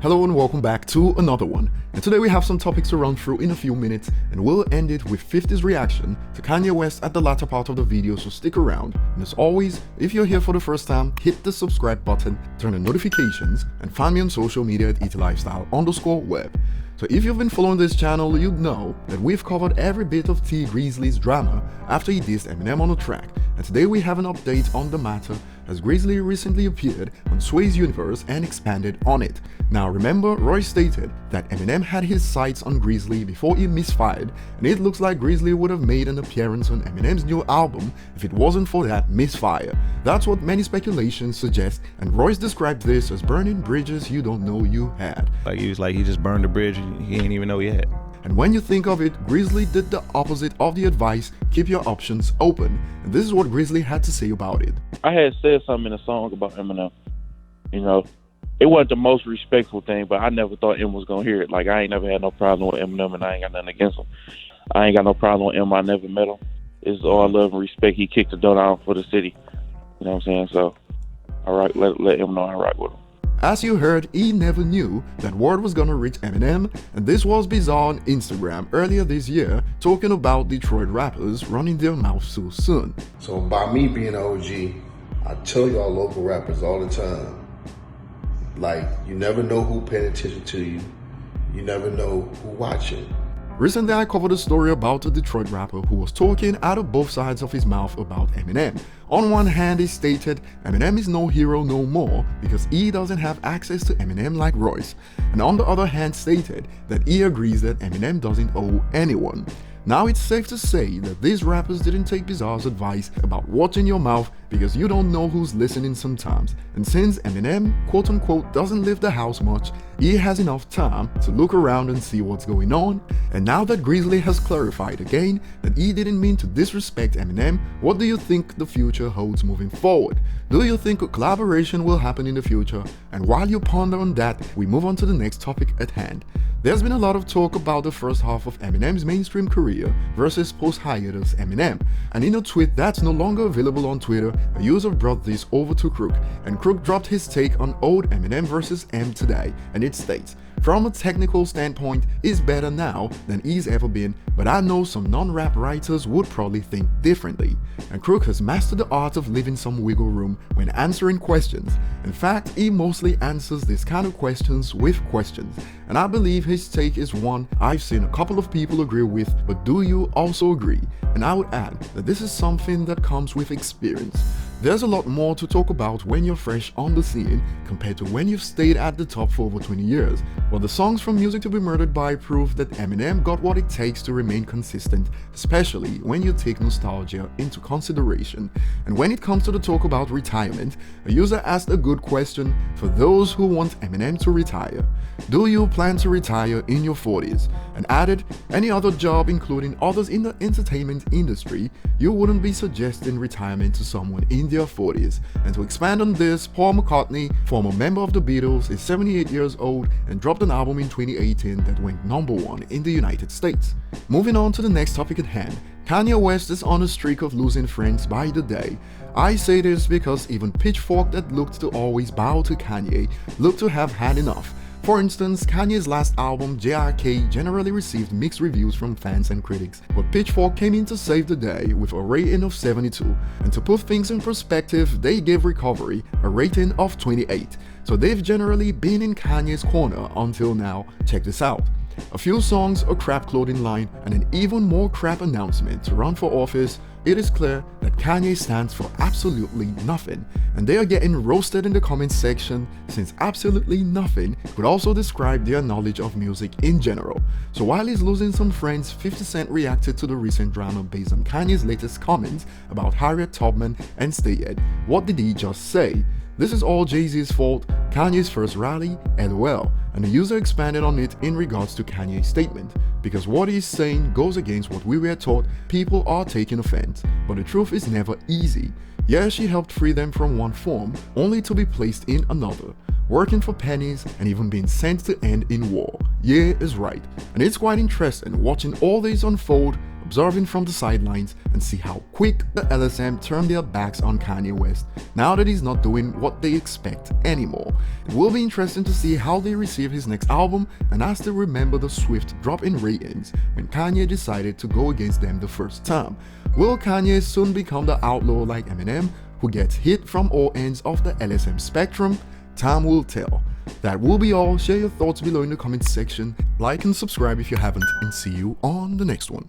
Hello and welcome back to another one. And today we have some topics to run through in a few minutes, and we'll end it with 50's reaction to Kanye West at the latter part of the video, so stick around. And as always, if you're here for the first time, hit the subscribe button, turn on notifications, and find me on social media at ETLifestyle_web. So if you've been following this channel, you'd know that we've covered every bit of Grizzley's drama after he dissed Eminem on a track, and today we have an update on the matter as Grizzley recently appeared on Sway's universe and expanded on it. Now remember, Roy stated that Eminem had his sights on Grizzley before he misfired, and it looks like Grizzley would have made an appearance on Eminem's new album if it wasn't for that misfire. That's what many speculations suggest, and Royce described this as burning bridges you don't know you had. He just burned a bridge he didn't even know he had. And when you think of it, Grizzley did the opposite of the advice, keep your options open. And this is what Grizzley had to say about it. I had said something in a song about Eminem. You know, it wasn't the most respectful thing, but I never thought Em was going to hear it. Like, I ain't never had no problem with Eminem, and I ain't got nothing against him. I ain't got no problem with Em. I never met him. It's all love and respect. He kicked the door down for the city. You know what I'm saying? So, all right, let him know I rock with him. As you heard, he never knew that word was gonna reach Eminem, and this was bizarre on Instagram earlier this year, talking about Detroit rappers running their mouths so soon. So by me being an OG, I tell y'all local rappers all the time, like, you never know who paying attention to you, you never know who watching. Recently, I covered a story about a Detroit rapper who was talking out of both sides of his mouth about Eminem. On one hand, he stated Eminem is no hero no more because he doesn't have access to Eminem like Royce, and on the other hand stated that he agrees that Eminem doesn't owe anyone. Now it's safe to say that these rappers didn't take Bizarre's advice about watching your mouth because you don't know who's listening sometimes, and since Eminem quote-unquote doesn't leave the house much, he has enough time to look around and see what's going on. And now that Grizzley has clarified again that he didn't mean to disrespect Eminem, what do you think the future holds moving forward? Do you think a collaboration will happen in the future? And while you ponder on that, we move on to the next topic at hand. There's been a lot of talk about the first half of Eminem's mainstream career versus post-hiatus Eminem, and in a tweet that's no longer available on Twitter, a user brought this over to Crook, and Crook dropped his take on old Eminem versus M today, and it states, "From a technical standpoint, he's better now than he's ever been, but I know some non-rap writers would probably think differently." And Crook has mastered the art of leaving some wiggle room when answering questions. In fact, he mostly answers this kind of questions with questions, and I believe his take is one I've seen a couple of people agree with, but do you also agree? And I would add that this is something that comes with experience. There's a lot more to talk about when you're fresh on the scene compared to when you've stayed at the top for over 20 years. But the songs from Music to Be Murdered By prove that Eminem got what it takes to remain consistent, especially when you take nostalgia into consideration. And when it comes to the talk about retirement, a user asked a good question for those who want Eminem to retire. Do you plan to retire in your 40s? And added, any other job, including others in the entertainment industry, you wouldn't be suggesting retirement to someone in their 40s. And to expand on this, Paul McCartney, former member of the Beatles, is 78 years old and dropped an album in 2018 that went #1 in the United States. Moving on to the next topic at hand, Kanye West is on a streak of losing friends by the day. I say this because even Pitchfork, that looked to always bow to Kanye, looked to have had enough. For instance, Kanye's last album, JRK, generally received mixed reviews from fans and critics, but Pitchfork came in to save the day with a rating of 72, and to put things in perspective, they gave Recovery a rating of 28, so they've generally been in Kanye's corner until now. Check this out. A few songs, a crap clothing line, and an even more crap announcement to run for office, it is clear that Kanye stands for absolutely nothing, and they are getting roasted in the comments section since absolutely nothing could also describe their knowledge of music in general. So while he's losing some friends, 50 Cent reacted to the recent drama based on Kanye's latest comments about Harriet Tubman and stated, what did he just say? This is all Jay-Z's fault, Kanye's first rally, LOL, and the user expanded on it in regards to Kanye's statement, because what he's saying goes against what we were taught, people are taking offense, but the truth is never easy. Yeah, she helped free them from one form, only to be placed in another, working for pennies and even being sent to end in war. Yeah is right, and it's quite interesting watching all this unfold. observing from the sidelines and see how quick the LSM turn their backs on Kanye West now that he's not doing what they expect anymore. It will be interesting to see how they receive his next album, and as they remember the swift drop in ratings when Kanye decided to go against them the first time. Will Kanye soon become the outlaw like Eminem, who gets hit from all ends of the LSM spectrum? Time will tell. That will be all. Share your thoughts below in the comments section, like and subscribe if you haven't, and see you on the next one.